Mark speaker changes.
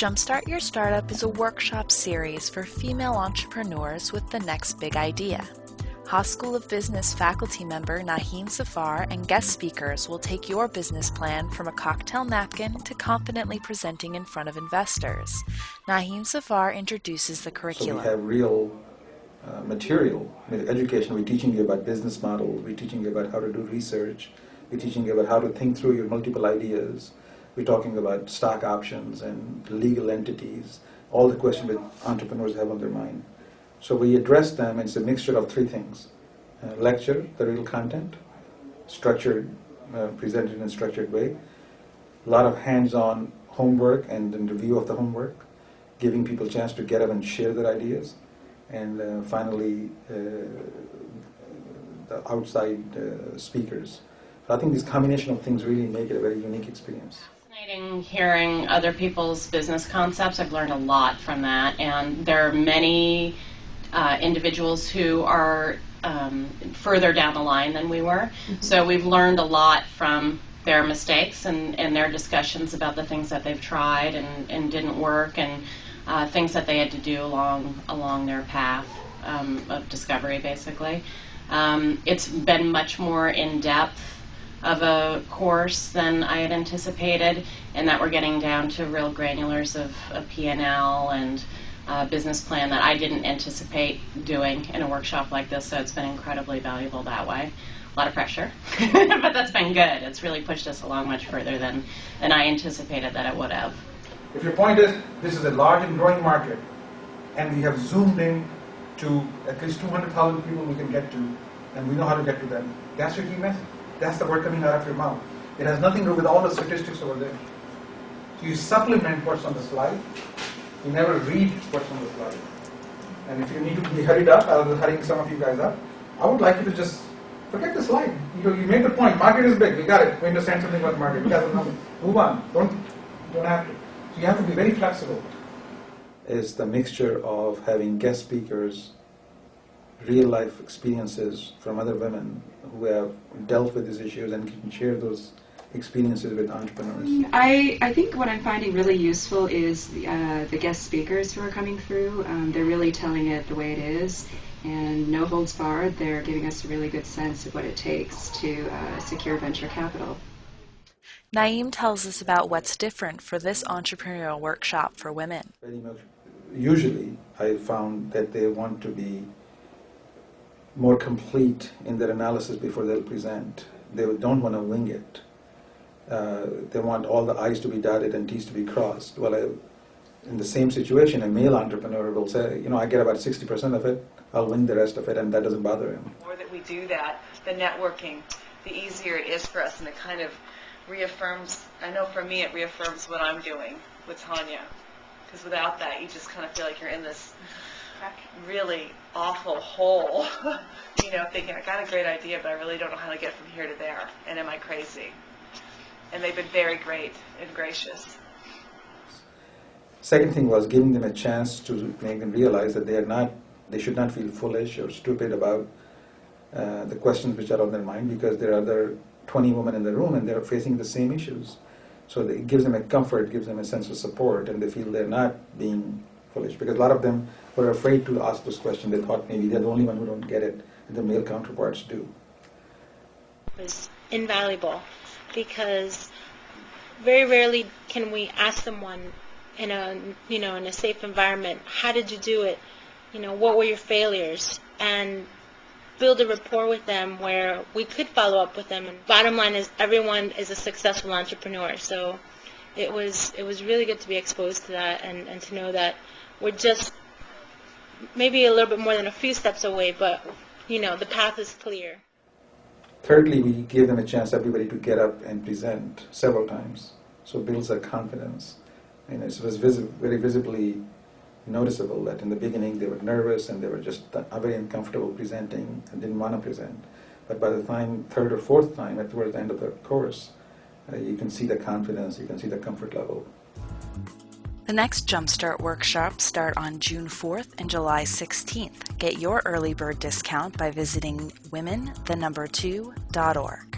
Speaker 1: Jumpstart Your Startup is a workshop series for female entrepreneurs with the next big idea. Haas School of Business faculty member Naeem Safar and guest speakers will take your business plan from a cocktail napkin to confidently presenting in front of investors. Naeem Safar introduces the curriculum.
Speaker 2: So we have real material, education. We're teaching you about business models, we're teaching you about how to do research, we're teaching you about how to think through your multiple ideas. We're talking about stock options and legal entities, all the questions that entrepreneurs have on their mind. So we address them, and it's a mixture of three things. Lecture, the real content, structured, presented in a structured way, a lot of hands-on homework and then review of the homework, giving people a chance to get up and share their ideas, and finally the outside speakers. So I think this combination of things really make it a very unique experience.
Speaker 3: Fascinating hearing other people's business concepts. I've learned a lot from that, and there are many individuals who are further down the line than we were. So we've learned a lot from their mistakes and their discussions about the things that they've tried and didn't work, and things that they had to do along their path of discovery, basically. It's been much more in-depth of a course than I had anticipated, and that we're getting down to real granulars of P&L and business plan that I didn't anticipate doing in a workshop like this, so it's been incredibly valuable that way. A lot of pressure, but that's been good. It's really pushed us along much further than I anticipated that it would have.
Speaker 2: If your point is, this is a large and growing market, and we have zoomed in to at least 200,000 people we can get to, and we know how to get to them, that's your key message. That's the word coming out of your mouth. It has nothing to do with all the statistics over there. So you supplement what's on the slide. You never read what's on the slide. And if you need to be hurried up, I'll be hurrying some of you guys up. I would like you to just forget the slide. You made the point. Market is big. We got it. We understand something about the market. You guys know. Move on. Don't have to. So you have to be very flexible. Is the mixture of having guest speakers, real life experiences from other women who have dealt with these issues and can share those experiences with entrepreneurs.
Speaker 4: I think what I'm finding really useful is the guest speakers who are coming through. They're really telling it the way it is, and no holds barred. They're giving us a really good sense of what it takes to secure venture capital.
Speaker 1: Naeem tells us about what's different for this entrepreneurial workshop for women.
Speaker 2: Very much. Usually I found that they want to be more complete in their analysis before they'll present. They don't want to wing it. They want all the I's to be dotted and T's to be crossed. Well, in the same situation, a male entrepreneur will say, I get about 60% of it, I'll wing the rest of it, and that doesn't bother him.
Speaker 5: The more that we do that, the networking, the easier it is for us, and it kind of reaffirms, I know for me it reaffirms what I'm doing with Tanya, because without that you just kind of feel like you're in this really awful hole, thinking I got a great idea, but I really don't know how to get from here to there, and am I crazy? And they've been very great and gracious.
Speaker 2: Second thing was giving them a chance to make them realize that they should not feel foolish or stupid about the questions which are on their mind, because there are other 20 women in the room and they're facing the same issues. So it gives them a comfort, gives them a sense of support, and they feel they're not being foolish, because a lot of them were afraid to ask this question. They thought maybe they're the only one who don't get it, and the male counterparts do.
Speaker 6: It was invaluable, because very rarely can we ask someone in a safe environment, how did you do it? What were your failures? And build a rapport with them where we could follow up with them. And bottom line is, everyone is a successful entrepreneur. So it was really good to be exposed to that and to know that we're just maybe a little bit more than a few steps away, but the path is clear.
Speaker 2: Thirdly, we gave them a chance, everybody, to get up and present several times. So it builds their confidence. And it was very visibly noticeable that in the beginning they were nervous and they were just very uncomfortable presenting and didn't want to present. But by the time, third or fourth time, towards the end of the course, you can see the confidence, you can see the comfort level.
Speaker 1: The next Jumpstart workshops start on June 4th and July 16th. Get your early bird discount by visiting women2.org.